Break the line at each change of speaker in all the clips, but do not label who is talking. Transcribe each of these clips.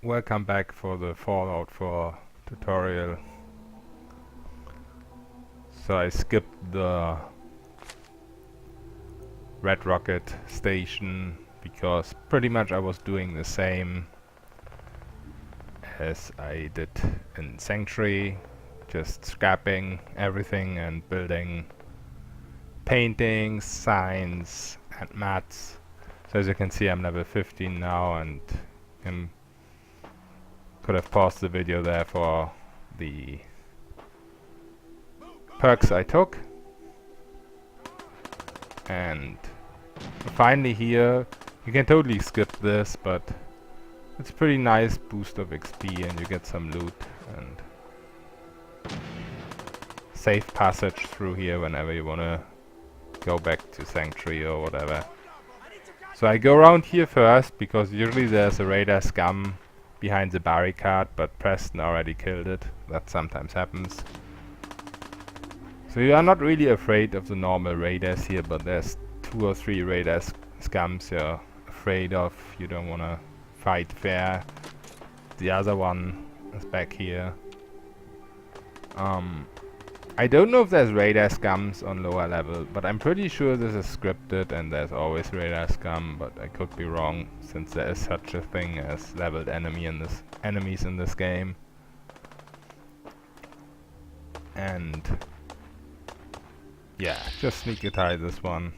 Welcome back for the Fallout 4 tutorial. So I skipped the Red Rocket station because pretty much I was doing the same as I did in Sanctuary, just scrapping everything and building paintings, signs and mats. So as you can see, I'm level 15 now and could have paused the video there for the perks I took. And finally here, you can totally skip this, but it's a pretty nice boost of XP and you get some loot and safe passage through here whenever you wanna go back to Sanctuary or whatever. So I go around here first because usually there's a radar scum behind the barricade, but Preston already killed it. That sometimes happens. So you are not really afraid of the normal raiders here, but there's 2 or 3 radar scums you're afraid of. You don't want to fight fair. The other one is back here. I don't know if there's radar scums on lower level, but I'm pretty sure this is scripted and there's always radar scum, but I could be wrong since there is such a thing as leveled enemies in this game. And yeah, just sneak attack this one.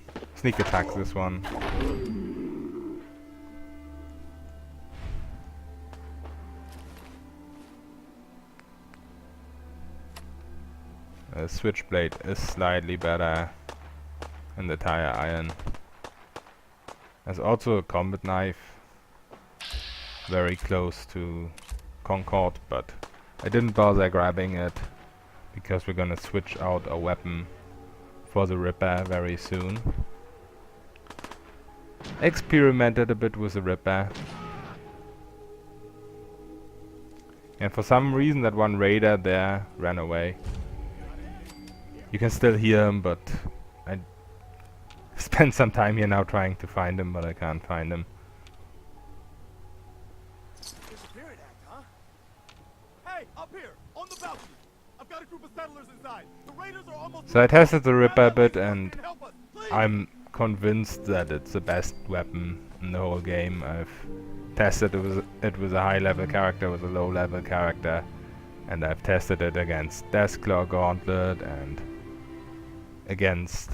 The switchblade is slightly better than the tire iron. There's also a combat knife, very close to Concord, but I didn't bother grabbing it because we're gonna switch out a weapon for the Ripper very soon. I experimented a bit with the Ripper, and for some reason that one raider there ran away. You can still hear him, but I spent some time here now trying to find him, but I can't find him.
Hey, up here, on the balcony. I've got a group of settlers inside. The raiders are almost.
So I tested the Ripper a bit, and I'm convinced that it's the best weapon in the whole game. I've tested it with a high level character, with a low level character, and I've tested it against Deathclaw Gauntlet and against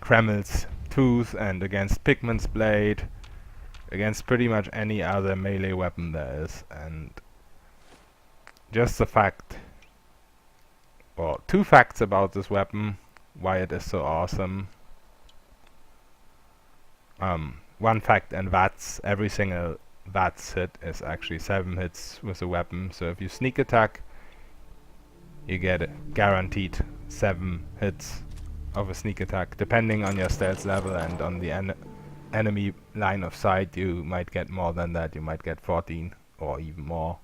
Kremel's Tooth and against Pigman's Blade, against pretty much any other melee weapon there is. And just the fact, well, 2 facts about this weapon, why it is so awesome. 1 fact in VATS, every single VATS hit is actually 7 hits with the weapon, so if you sneak attack, you get a guaranteed 7 hits of a sneak attack. Depending on your stealth level and on the enemy line of sight, you might get more than that, you might get 14 or even more.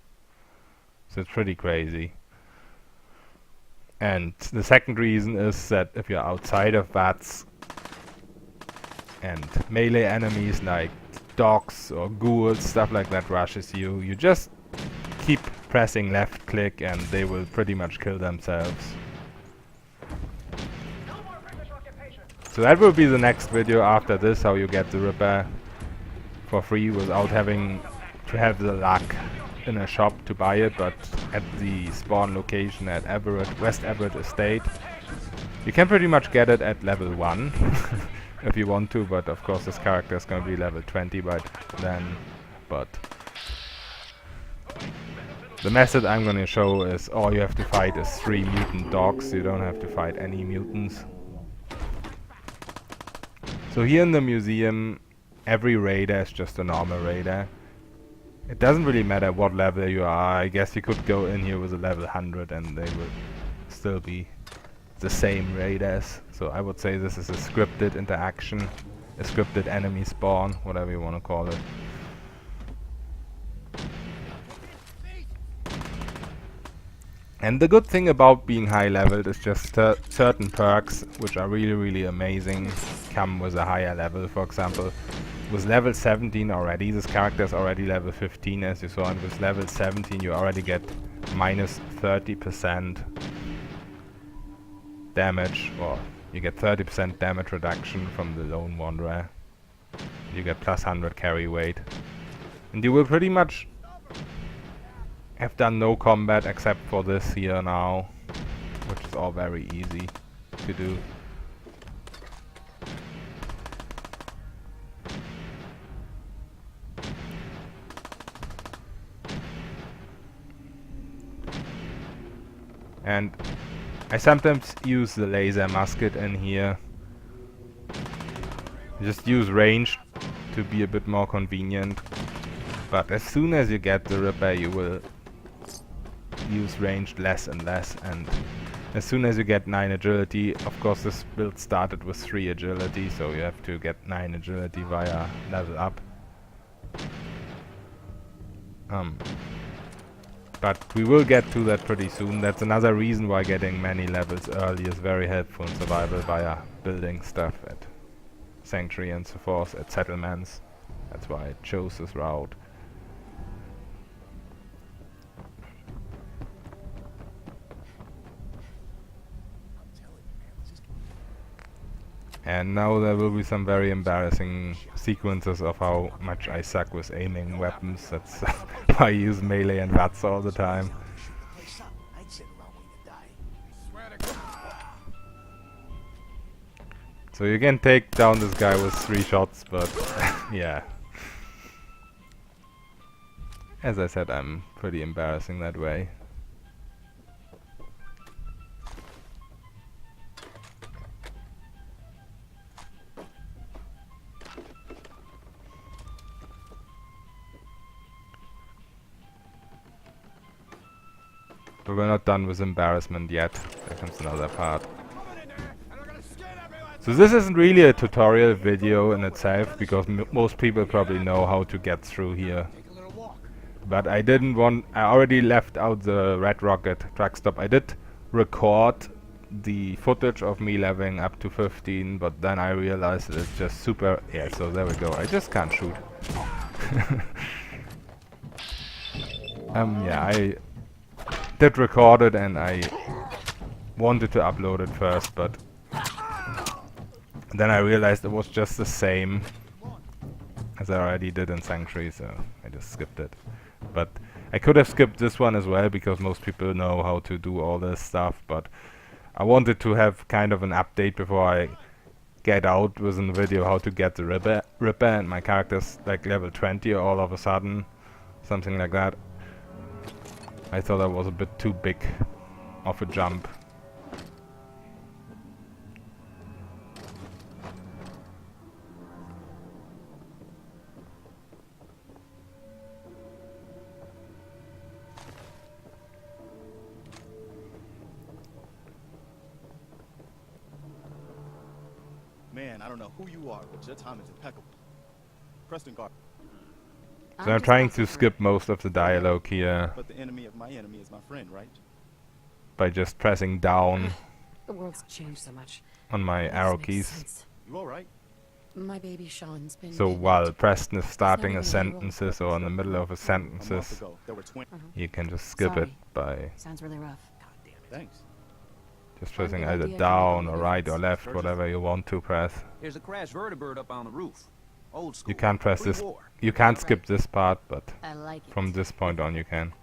So it's pretty crazy. And the second reason is that if you're outside of VATS and melee enemies like dogs or ghouls, stuff like that rushes you, you just keep pressing left click and they will pretty much kill themselves. So that will be the next video after this, how you get the Ripper for free without having to have the luck in a shop to buy it, but at the spawn location at West Everett Estate. You can pretty much get it at level 1 if you want to, but of course this character is going to be level 20 by then. But the method I'm going to show is all you have to fight is 3 mutant dogs. You don't have to fight any mutants. So here in the museum, every raider is just a normal raider. It doesn't really matter what level you are. I guess you could go in here with a level 100 and they would still be the same raiders. So I would say this is a scripted interaction, a scripted enemy spawn, whatever you want to call it. And the good thing about being high leveled is just certain perks, which are really amazing, come with a higher level. For example, with level 17 already, this character is already level 15 as you saw, and with level 17 you already get minus 30% damage, or you get 30% damage reduction from the Lone Wanderer. You get plus 100 carry weight. And you will pretty much have done no combat except for this here now, which is all very easy to do. And I sometimes use the laser musket in here. Just use range to be a bit more convenient. But as soon as you get the Ripper, you will use ranged less and less. And as soon as you get 9 agility, of course this build started with 3 agility, so you have to get 9 agility via level up. But we will get to that pretty soon. That's another reason why getting many levels early is very helpful in survival via building stuff at Sanctuary and so forth, at settlements. That's why I chose this route. And now there will be some very embarrassing sequences of how much I suck with aiming weapons. That's why I use melee and VATS all the time. So you can take down this guy with 3 shots, but yeah. As I said, I'm pretty embarrassing that way. But we're not done with embarrassment yet. There comes another part. So this isn't really a tutorial video in itself, because most people probably know how to get through here. But I didn't want... I already left out the Red Rocket truck stop. I did record the footage of me leveling up to 15, but then I realized that it's just super... Yeah, so there we go. I just can't shoot. Yeah, I did record it and I wanted to upload it first, but then I realized it was just the same as I already did in Sanctuary, so I just skipped it. But I could have skipped this one as well, because most people know how to do all this stuff, but I wanted to have kind of an update before I get out with a video how to get the Ripper, and my character's like level 20 all of a sudden, something like that. I thought that was a bit too big of a jump.
Man, I don't know who you are, but your time is impeccable. Preston Guard.
So I'm trying to skip most of the dialogue here
But the enemy of my enemy is my friend, right?
by just pressing down
The world's changed so much.
on my
This
arrow
makes
keys.
sense.
You all right?
My baby Sean's been
So
kidnapped.
while Preston is starting a
It's never gonna
sentences or in the middle of a
A month
sentences,
ago, there were 20.
you can just skip it
Sorry.
by
Sounds really rough.
God damn it. Thanks.
just pressing
good
either
idea,
down
Jimmy.
or right or left, whatever you want to press.
There's a crashed vertibird up on the roof. Old school.
You can't press this.
Pre-war.
You can't skip this part, but
I like it.
from this point on you can.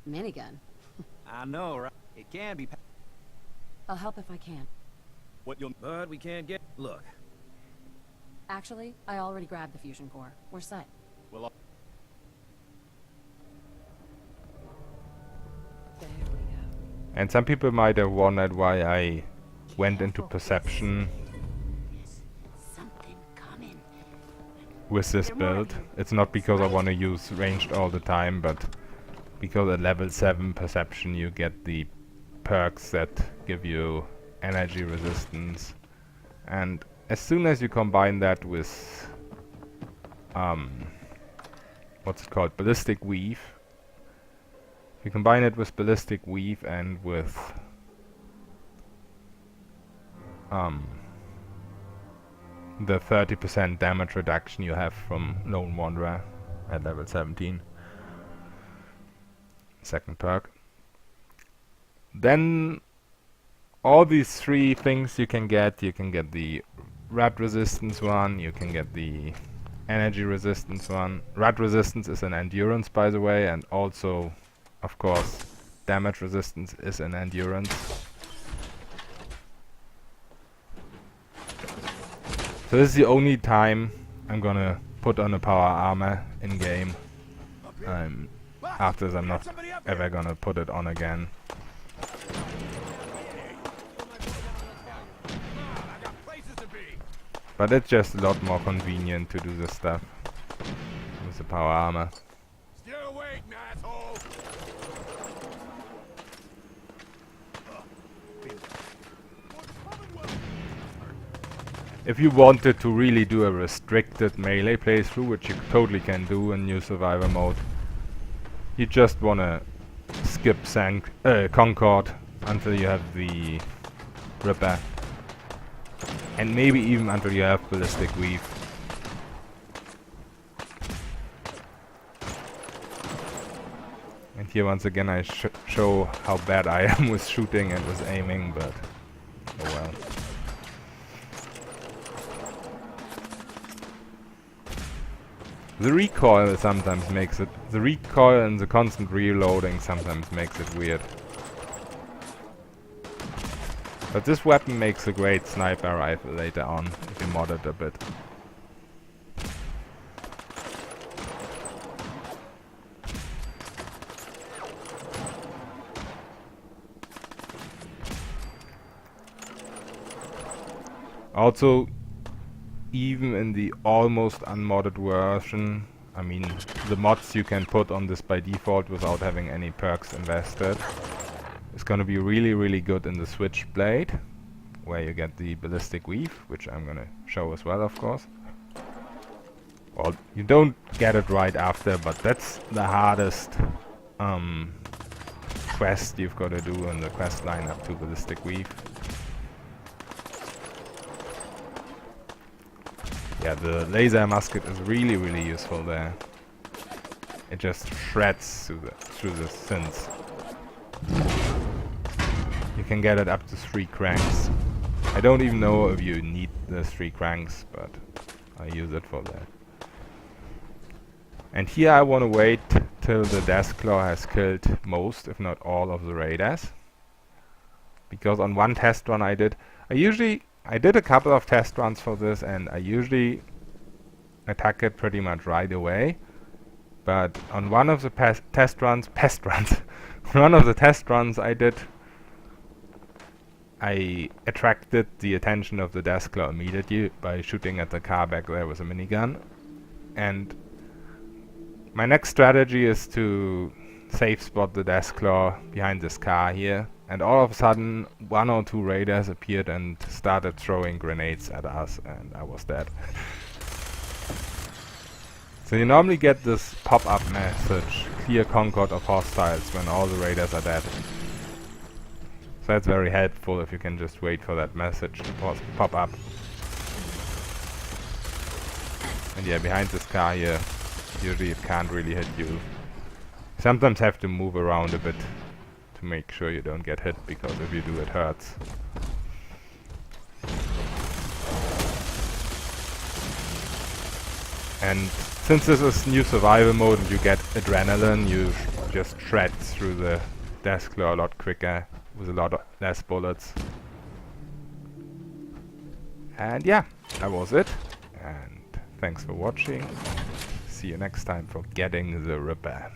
Minigun.
I know, right? It can be,
I'll help if I can.
What you'll...
but we can't get. Look,
Actually, I already grabbed the fusion core. We're set.
Well,
There we go.
And some people might have wondered why I went into perception
Something coming.
with this build. It's not because I want to use ranged all the time, but because at level 7 perception you get the perks that give you energy resistance, and as soon as you combine that with what's it called, ballistic weave, if you combine it with ballistic weave and with the 30% damage reduction you have from Lone Wanderer at level 17. Second perk. Then all these three things you can get the rat resistance one, you can get the energy resistance one. Rat resistance is an endurance, by the way, and also, of course, damage resistance is an endurance. So this is the only time I'm gonna put on a power armor in game. After this I'm not ever gonna put it on again. But it's just a lot more convenient to do this stuff with the power armor.
Stay awake, asshole!
If you wanted to really do a restricted melee playthrough, which you totally can do in new survivor mode, you just wanna skip Concord until you have the Ripper. And maybe even until you have Ballistic Weave. And here once again I show how bad I am with shooting and with aiming, but oh well. The recoil sometimes makes it... The recoil and the constant reloading sometimes makes it weird. But this weapon makes a great sniper rifle later on, if you mod it a bit. Also, even in the almost unmodded version, I mean, the mods you can put on this by default without having any perks invested, it's gonna be really, really good in the Switchblade, where you get the Ballistic Weave, which I'm gonna show as well, of course. Well, you don't get it right after, but that's the hardest quest you've got to do in the quest line up to Ballistic Weave. Yeah, the laser musket is really, really useful there. It just shreds through the synths. You can get it up to 3 cranks. I don't even know if you need the 3 cranks, but I use it for that. And here I want to wait till the Deathclaw has killed most, if not all, of the raiders. Because on one test run I did a couple of test runs for this, and I usually attack it pretty much right away. But on one of the one of the test runs I did, I attracted the attention of the Deathclaw immediately by shooting at the car back there with a minigun. And my next strategy is to safe spot the Deathclaw behind this car here. And all of a sudden, 1 or 2 raiders appeared and started throwing grenades at us, and I was dead. So you normally get this pop-up message, clear Concord of hostiles, when all the raiders are dead. So that's very helpful if you can just wait for that message to pop up. And yeah, behind this car here, usually it can't really hit you. Sometimes have to move around a bit to make sure you don't get hit, because if you do, it hurts. And since this is new survival mode and you get adrenaline, you just shred through the Deathclaw a lot quicker with a lot less bullets. And yeah, that was it. And thanks for watching. See you next time for Getting the Ripper.